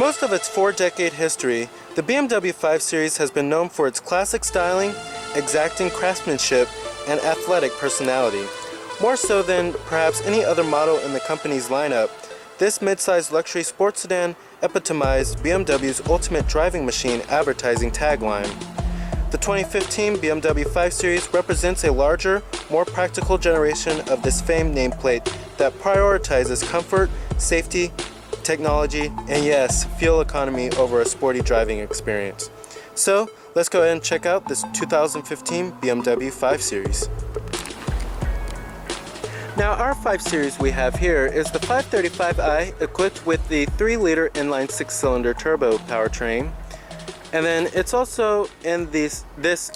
most of its 4-decade history, the BMW 5 Series has been known for its classic styling, exacting craftsmanship, and athletic personality. More so than perhaps any other model in the company's lineup, this mid-sized luxury sports sedan epitomized BMW's ultimate driving machine advertising tagline. The 2015 BMW 5 Series represents a larger, more practical generation of this famed nameplate that prioritizes comfort, safety, technology, and yes, fuel economy over a sporty driving experience. So, let's go ahead and check out this 2015 BMW 5 Series. Now, our 5 Series we have here is the 535i equipped with the 3-liter inline 6-cylinder turbo powertrain. And then it's also in this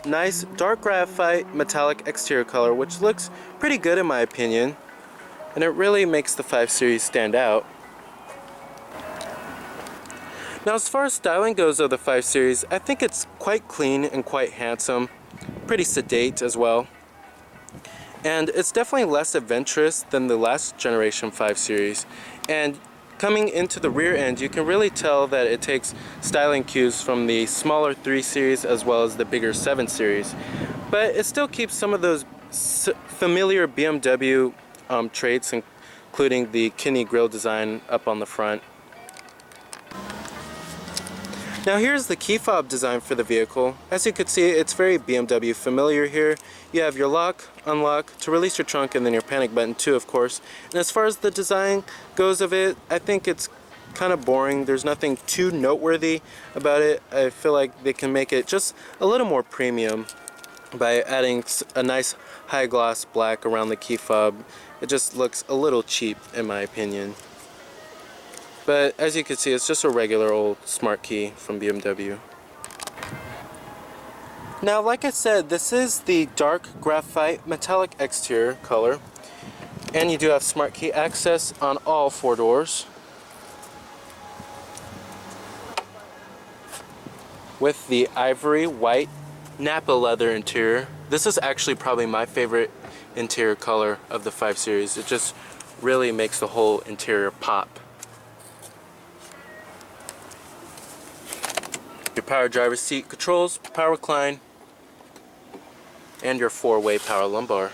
nice dark graphite metallic exterior color, which looks pretty good in my opinion. And it really makes the 5 Series stand out. Now, as far as styling goes of the 5 Series, I think it's quite clean and quite handsome. Pretty sedate as well. And it's definitely less adventurous than the last generation 5 Series. And coming into the rear end, you can really tell that it takes styling cues from the smaller 3 Series as well as the bigger 7 Series. But it still keeps some of those familiar BMW traits, including the kidney grille design up on the front. Now here's the key fob design for the vehicle. As you can see, it's very BMW familiar here. You have your lock, unlock, to release your trunk, and then your panic button too, of course. And as far as the design goes of it, I think it's kind of boring. There's nothing too noteworthy about it. I feel like they can make it just a little more premium by adding a nice high gloss black around the key fob. It just looks a little cheap in my opinion. But as you can see, it's just a regular old smart key from BMW. Now, like I said, this is the dark graphite metallic exterior color. And you do have smart key access on all 4 doors. With the ivory white Napa leather interior. This is actually probably my favorite interior color of the 5 Series. It just really makes the whole interior pop. Your power driver's seat controls, power recline, and your 4-way power lumbar.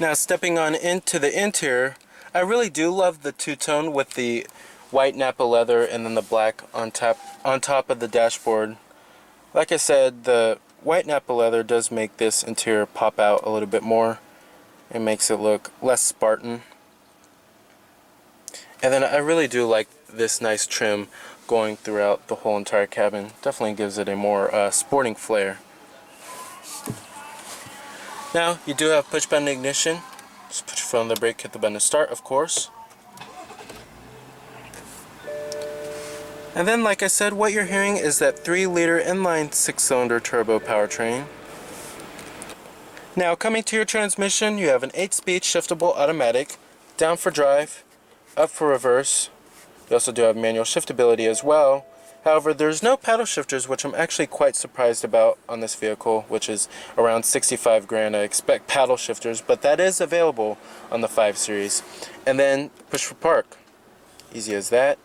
Now, stepping on into the interior, I really do love the two-tone with the white Napa leather and then the black on top of the dashboard. Like I said, the white Napa leather does make this interior pop out a little bit more. It makes it look less Spartan. And then I really do like this nice trim going throughout the whole entire cabin. Definitely gives it a more sporting flair. Now, you do have push button ignition. Just put your foot on the brake, hit the button to start, of course. And then, like I said, what you're hearing is that 3-liter inline 6-cylinder turbo powertrain. Now, coming to your transmission, you have an 8-speed shiftable automatic, down for drive, up for reverse. You also do have manual shiftability as well. However, there's no paddle shifters, which I'm actually quite surprised about on this vehicle, which is around 65 grand. I expect paddle shifters, but that is available on the 5 Series. And then push for park. Easy as that.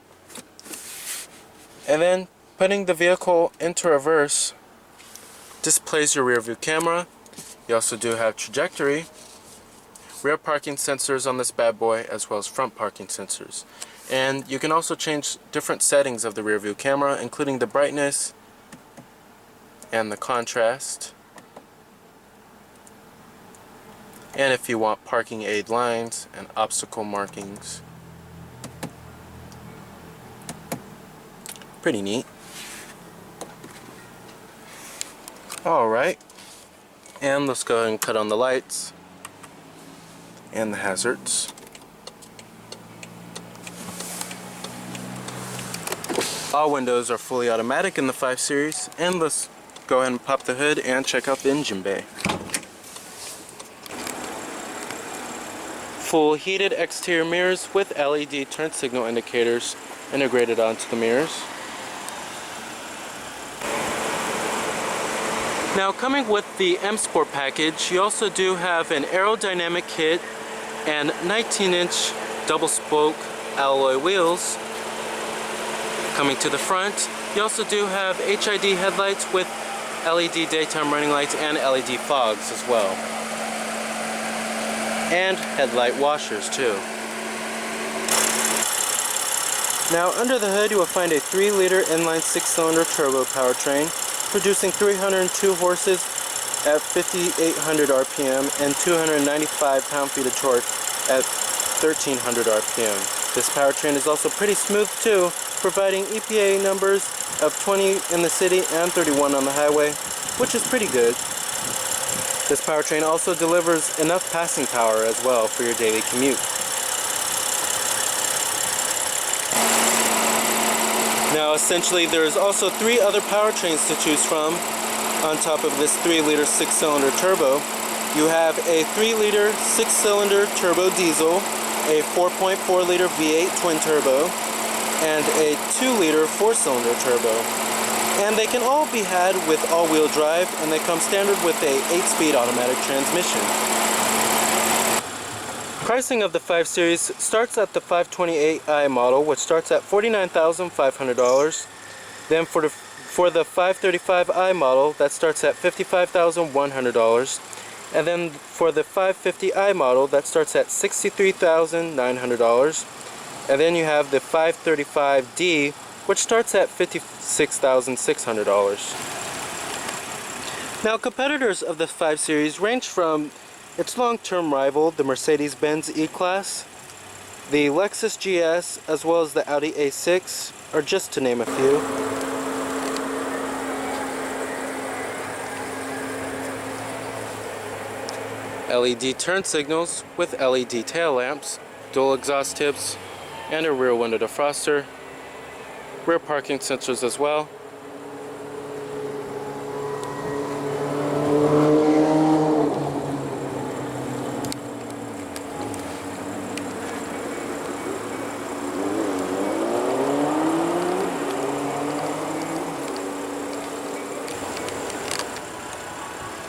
And then putting the vehicle into reverse displays your rear view camera. You also do have trajectory, rear parking sensors on this bad boy, as well as front parking sensors. And you can also change different settings of the rear view camera, including the brightness and the contrast. And if you want parking aid lines and obstacle markings. Pretty neat. Alright. And let's go ahead and cut on the lights and the hazards. All windows are fully automatic in the 5 Series, and let's go ahead and pop the hood and check out the engine bay. Full heated exterior mirrors with LED turn signal indicators integrated onto the mirrors. Now, coming with the M Sport package, you also do have an aerodynamic kit and 19-inch double spoke alloy wheels. Coming to the front, you also do have HID headlights with LED daytime running lights and LED fogs as well. And headlight washers too. Now, under the hood you will find a 3-liter inline 6-cylinder turbo powertrain, producing 302 horses at 5,800 RPM and 295 pound-feet of torque at 1,300 RPM. This powertrain is also pretty smooth too, providing EPA numbers of 20 in the city and 31 on the highway, which is pretty good. This powertrain also delivers enough passing power as well for your daily commute. Now, essentially, there's also 3 other powertrains to choose from on top of this 3-liter 6-cylinder turbo. You have a 3-liter 6-cylinder turbo diesel, a 4.4-liter V8 twin turbo, and a 2-liter 4-cylinder turbo. And they can all be had with all-wheel drive, and they come standard with a 8-speed automatic transmission. Pricing of the 5 Series starts at the 528i model, which starts at $49,500. Then for the 535i model, that starts at $55,100. And then for the 550i model, that starts at $63,900. And then you have the 535D, which starts at $56,600. Now, competitors of the 5 Series range from its long-term rival, the Mercedes-Benz E-Class, the Lexus GS, as well as the Audi A6, or just to name a few. LED turn signals with LED tail lamps, dual exhaust tips, and a rear window defroster, rear parking sensors as well.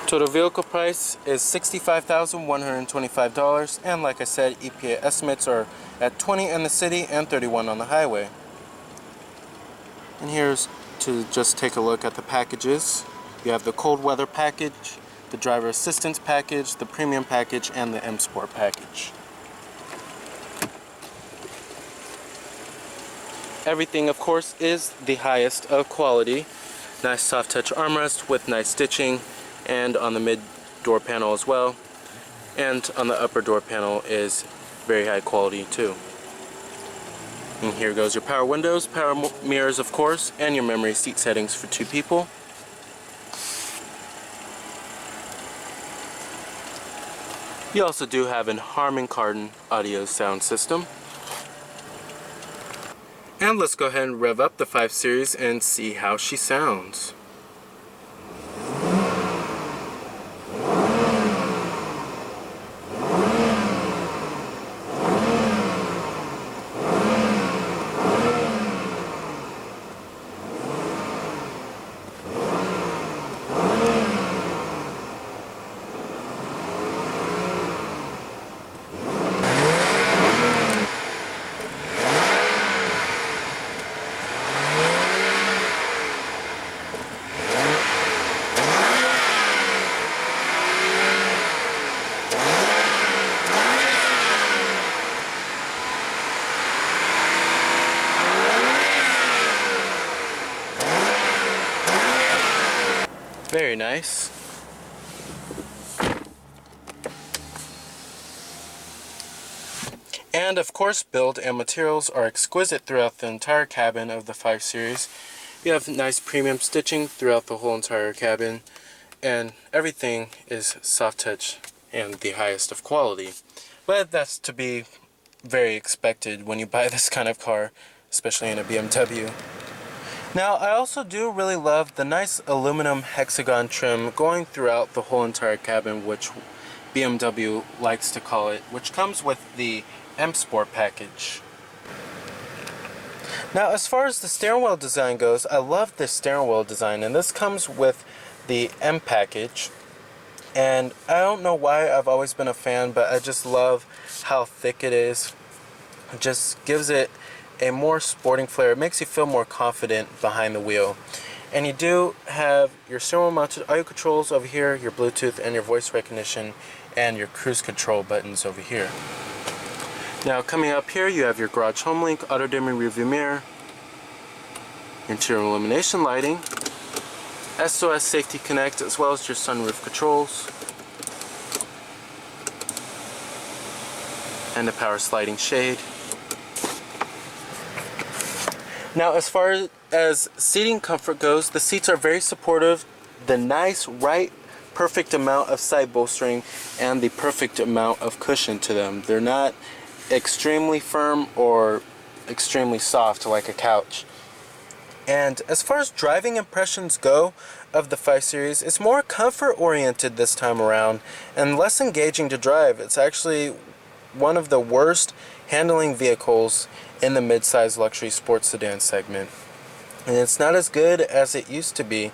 Total vehicle price is $65,125, and like I said, EPA estimates are at 20 in the city and 31 on the highway. And here's to just take a look at the packages. You have the cold weather package, the driver assistance package, the premium package, and the M Sport package. Everything, of course, is the highest of quality. Nice soft touch armrest with nice stitching, and on the mid door panel as well, and on the upper door panel is very high quality too. And here goes your power windows, power mirrors of course, and your memory seat settings for 2 people. You also do have an Harman Kardon audio sound system. And let's go ahead and rev up the 5 Series and see how she sounds. Very nice. And of course, build and materials are exquisite throughout the entire cabin of the 5 Series. You have nice premium stitching throughout the whole entire cabin, and everything is soft touch and the highest of quality. But that's to be very expected when you buy this kind of car, especially in a BMW. Now, I also do really love the nice aluminum hexagon trim going throughout the whole entire cabin, which BMW likes to call it, which comes with the M Sport package. Now, as far as the stairwell design goes, I love this stairwell design, and this comes with the M package. And I don't know why I've always been a fan, but I just love how thick it is. It just gives it a more sporting flair. It makes you feel more confident behind the wheel. And you do have your steering mounted audio controls over here, your Bluetooth and your voice recognition, and your cruise control buttons over here. Now coming up here, you have your garage home link, auto dimming rearview mirror, interior illumination lighting, SOS Safety Connect, as well as your sunroof controls, and the power sliding shade. Now as far as seating comfort goes, the seats are very supportive. The nice, perfect amount of side bolstering and the perfect amount of cushion to them. They're not extremely firm or extremely soft like a couch. And as far as driving impressions go of the 5 Series, it's more comfort oriented this time around and less engaging to drive. It's actually one of the worst handling vehicles in the mid-size luxury sports sedan segment. And it's not as good as it used to be.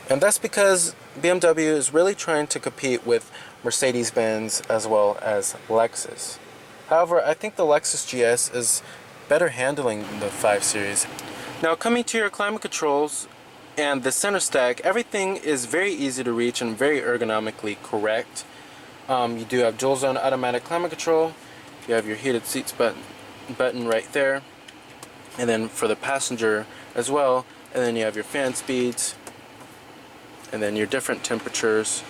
And that's because BMW is really trying to compete with Mercedes-Benz as well as Lexus. However, I think the Lexus GS is better handling the 5 Series. Now coming to your climate controls and the center stack, everything is very easy to reach and very ergonomically correct. You do have dual zone automatic climate control. You have your heated seats button right there, and then for the passenger as well, and then you have your fan speeds, and then your different temperatures,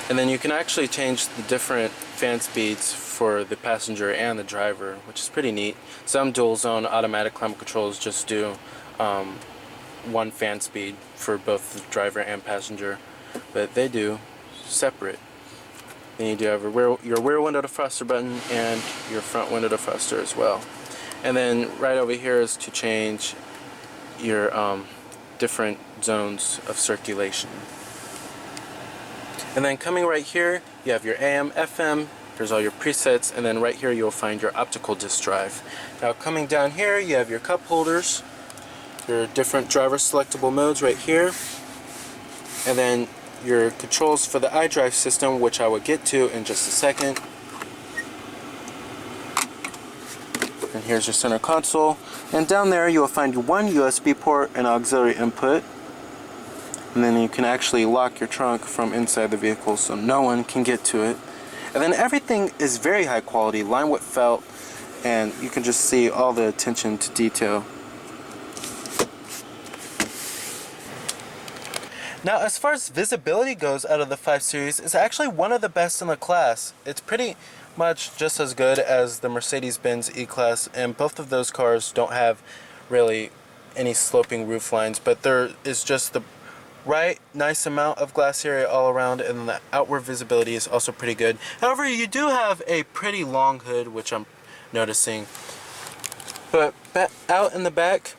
and then you can actually change the different fan speeds for the passenger and the driver, which is pretty neat. Some dual zone automatic climate controls just do one fan speed for both the driver and passenger, but they do separate. Then you do have your rear window defroster button and your front window defroster as well. And then right over here is to change your different zones of circulation. And then coming right here, you have your AM, FM, there's all your presets, and then right here you'll find your optical disc drive. Now coming down here, you have your cup holders, your different driver selectable modes right here, and then your controls for the iDrive system, which I will get to in just a second. And here's your center console. And down there you will find one USB port and auxiliary input. And then you can actually lock your trunk from inside the vehicle so no one can get to it. And then everything is very high quality, lined with felt, and you can just see all the attention to detail. Now as far as visibility goes out of the 5 Series, it's actually one of the best in the class. It's pretty much just as good as the Mercedes-Benz E-Class, and both of those cars don't have really any sloping roof lines, but there is just the nice amount of glass area all around, and the outward visibility is also pretty good. However, you do have a pretty long hood, which I'm noticing. But out in the back,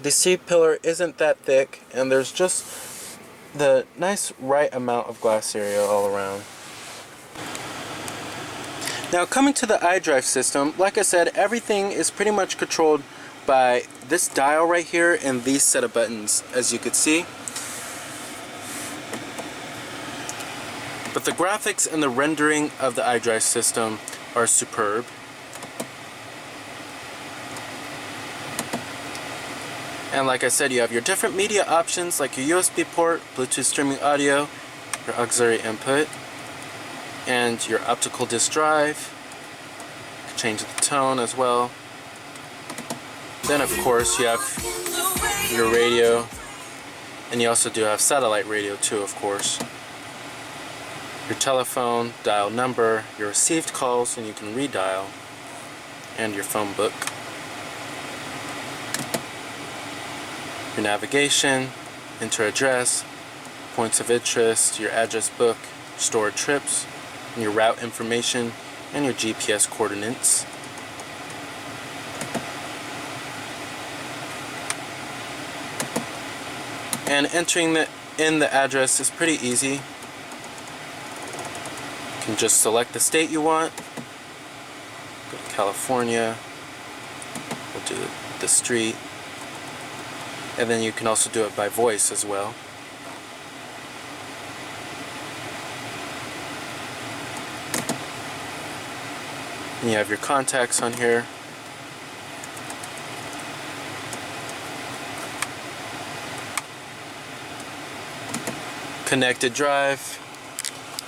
the C-pillar isn't that thick, and there's just the nice amount of glass area all around. Now coming to the iDrive system, like I said, everything is pretty much controlled by this dial right here and these set of buttons, as you could see. But the graphics and the rendering of the iDrive system are superb. And like I said, you have your different media options like your USB port, Bluetooth streaming audio, your auxiliary input, and your optical disc drive. You can change the tone as well. Then of course you have your radio, and you also do have satellite radio too, of course. Your telephone, dial number, your received calls, and you can redial, and your phone book. Your navigation, enter address, points of interest, your address book, stored trips, and your route information, and your GPS coordinates. And entering in the address is pretty easy. You can just select the state you want. Go to California. We'll do the street. And then you can also do it by voice as well. And you have your contacts on here. Connected drive,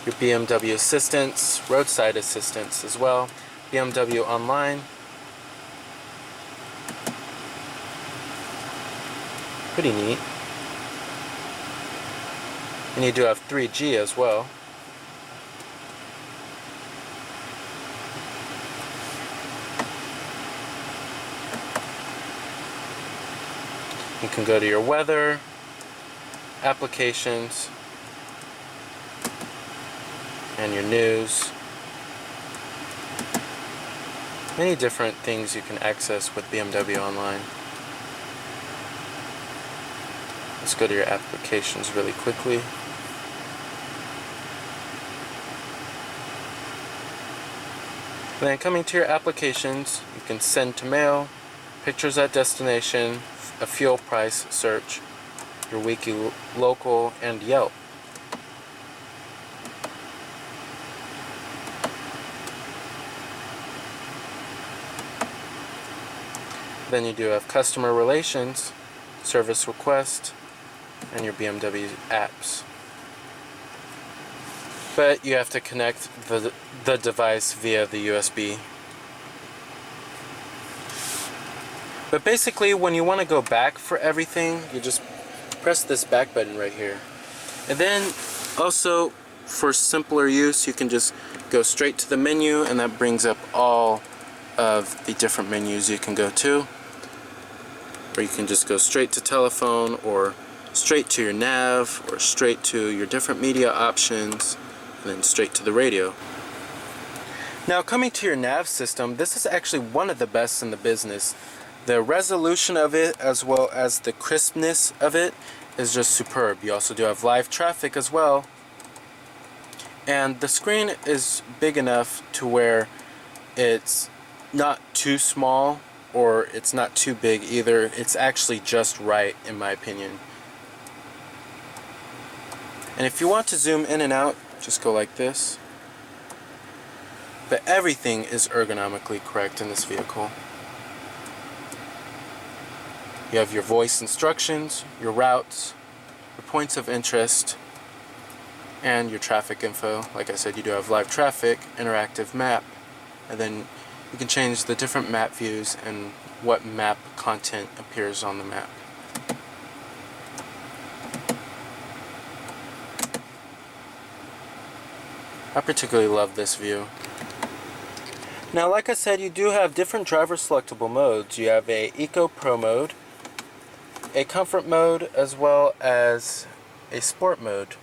your BMW assistance, roadside assistance as well, BMW Online. Pretty neat. And you do have 3G as well. You can go to your weather, applications, and your news. Many different things you can access with BMW Online. Let's go to your applications really quickly. Then coming to your applications, you can send to mail, pictures at destination, a fuel price search, your wiki local, and Yelp. Then you do have customer relations, service request, and your BMW apps. But you have to connect the device via the USB. But basically, when you want to go back for everything, you just press this back button right here. And then also, for simpler use, you can just go straight to the menu, and that brings up all of the different menus you can go to. Or you can just go straight to telephone, or straight to your nav, or straight to your different media options, and then straight to the radio. Now coming to your nav system, this is actually one of the best in the business. The resolution of it, as well as the crispness of it, is just superb. You also do have live traffic as well. And the screen is big enough to where it's not too small, or it's not too big either. It's actually just right, in my opinion. And if you want to zoom in and out, just go like this. But everything is ergonomically correct in this vehicle. You have your voice instructions, your routes, your points of interest, and your traffic info. Like I said, you do have live traffic, interactive map, and then you can change the different map views and what map content appears on the map. I particularly love this view. Now, like I said, you do have different driver selectable modes. You have a Eco Pro mode, a Comfort mode, as well as a Sport mode.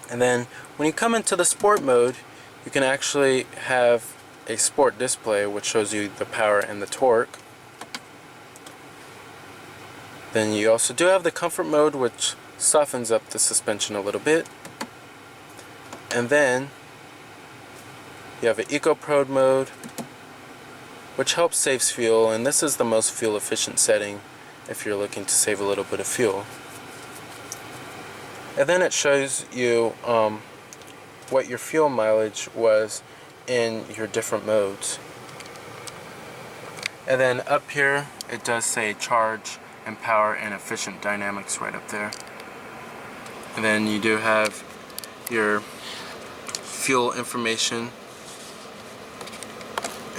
And then when you come into the Sport mode, you can actually have a Sport display, which shows you the power and the torque. Then you also do have the Comfort mode, which softens up the suspension a little bit. And then you have an Eco Pro mode, which helps save fuel, and this is the most fuel efficient setting if you're looking to save a little bit of fuel. And then it shows you what your fuel mileage was in your different modes. And then up here it does say charge and power and efficient dynamics right up there. And then you do have your fuel information,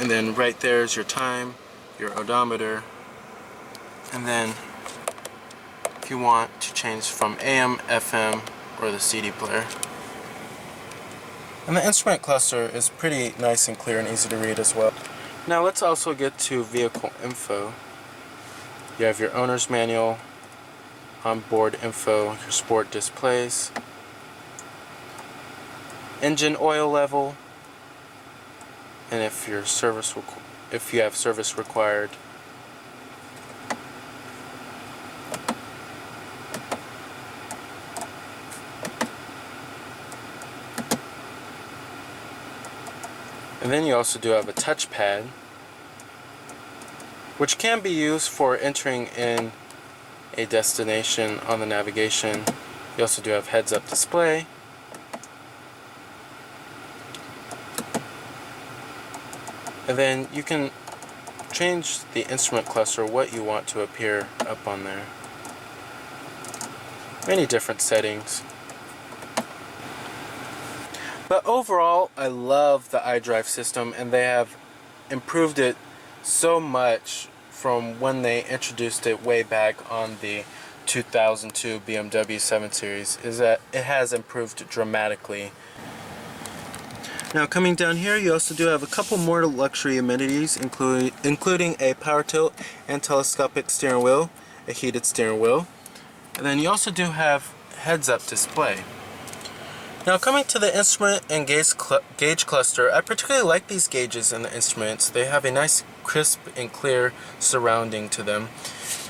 and then right there is your time, your odometer, and then if you want to change from AM, FM, or the CD player. And the instrument cluster is pretty nice and clear and easy to read as well. Now let's also get to vehicle info. You have your owner's manual, onboard info, your sport displays, engine oil level, and if you have service required. And then you also do have a touchpad, which can be used for entering in a destination on the navigation. You also do have heads-up display. And then you can change the instrument cluster, what you want to appear up on there. Many different settings. But overall, I love the iDrive system, and they have improved it so much from when they introduced it way back on the 2002 BMW 7 Series, is that it has improved dramatically. Now coming down here, you also do have a couple more luxury amenities, including a power tilt and telescopic steering wheel, a heated steering wheel, and then you also do have heads-up display. Now coming to the instrument and gauge cluster, I particularly like these gauges in the instruments. They have a nice crisp and clear surrounding to them.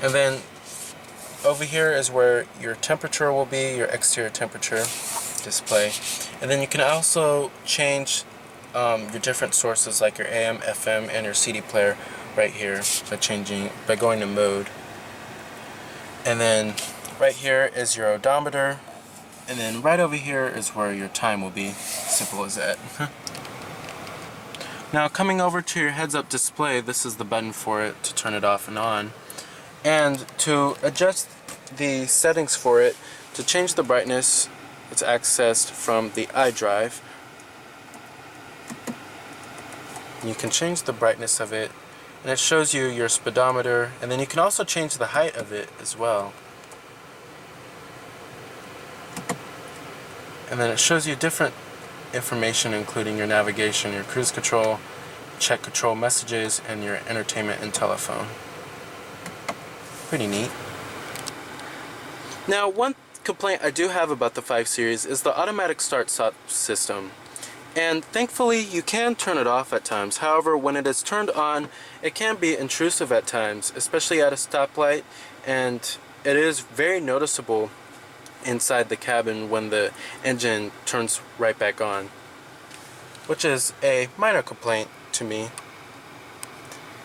And then over here is where your temperature will be, your exterior temperature display. And then you can also change your different sources like your AM, FM, and your CD player right here by going to mode. And then right here is your odometer. And then right over here is where your time will be. Simple as that. Now coming over to your heads-up display, this is the button for it to turn it off and on. And to adjust the settings for it, to change the brightness, it's accessed from the iDrive. You can change the brightness of it, and it shows you your speedometer, and then you can also change the height of it as well. And then it shows you different information, including your navigation, your cruise control, check control messages, and your entertainment and telephone. Pretty neat. Now, one complaint I do have about the 5 Series is the automatic start-stop system. And thankfully, you can turn it off at times. However, when it is turned on, it can be intrusive at times, especially at a stoplight, and it is very noticeable inside the cabin when the engine turns right back on, which is a minor complaint to me.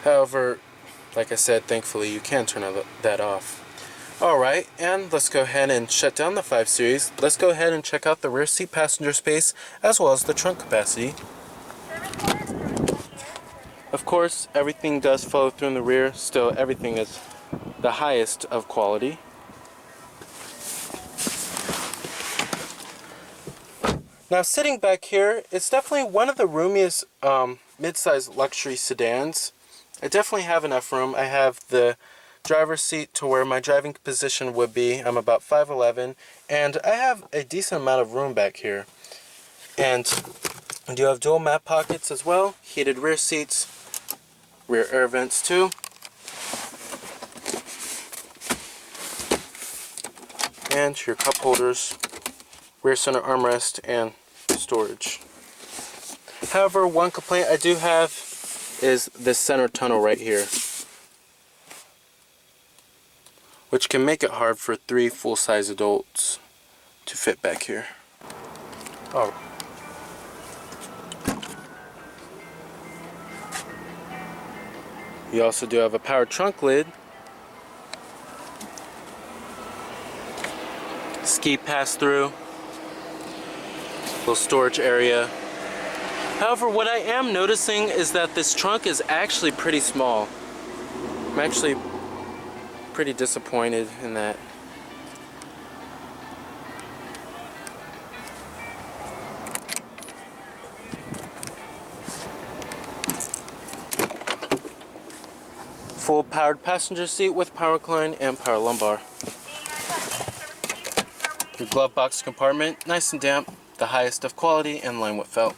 However, like I said, thankfully you can turn that off. Alright, and let's go ahead and shut down the 5 Series. Let's go ahead and check out the rear seat passenger space as well as the trunk capacity. Of course, everything does flow through in the rear. Still, everything is the highest of quality. Now sitting back here, it's definitely one of the roomiest mid-size luxury sedans. I definitely have enough room. I have the driver's seat to where my driving position would be. I'm about 5'11", and I have a decent amount of room back here. And I do have dual map pockets as well, heated rear seats, rear air vents too. And your cup holders, rear center armrest, and storage. However, one complaint I do have is this center tunnel right here, which can make it hard for 3 full-size adults to fit back here. Oh. You also do have a power trunk lid, ski pass-through, little storage area. However, what I am noticing is that this trunk is actually pretty small. I'm actually pretty disappointed in that. Full powered passenger seat with power recline and power lumbar. Your glove box compartment, nice and damp, the highest of quality, and lined with felt.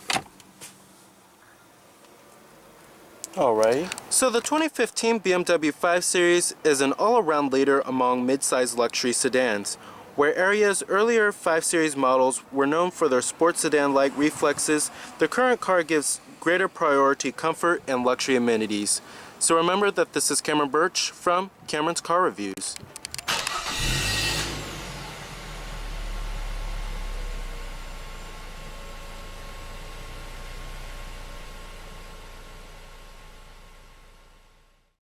Alright, so the 2015 BMW 5 Series is an all-around leader among mid-size luxury sedans, where area's earlier 5 Series models were known for their sports sedan-like reflexes. The current car gives greater priority comfort and luxury amenities. So remember that this is Cameron Birch from Cameron's Car Reviews.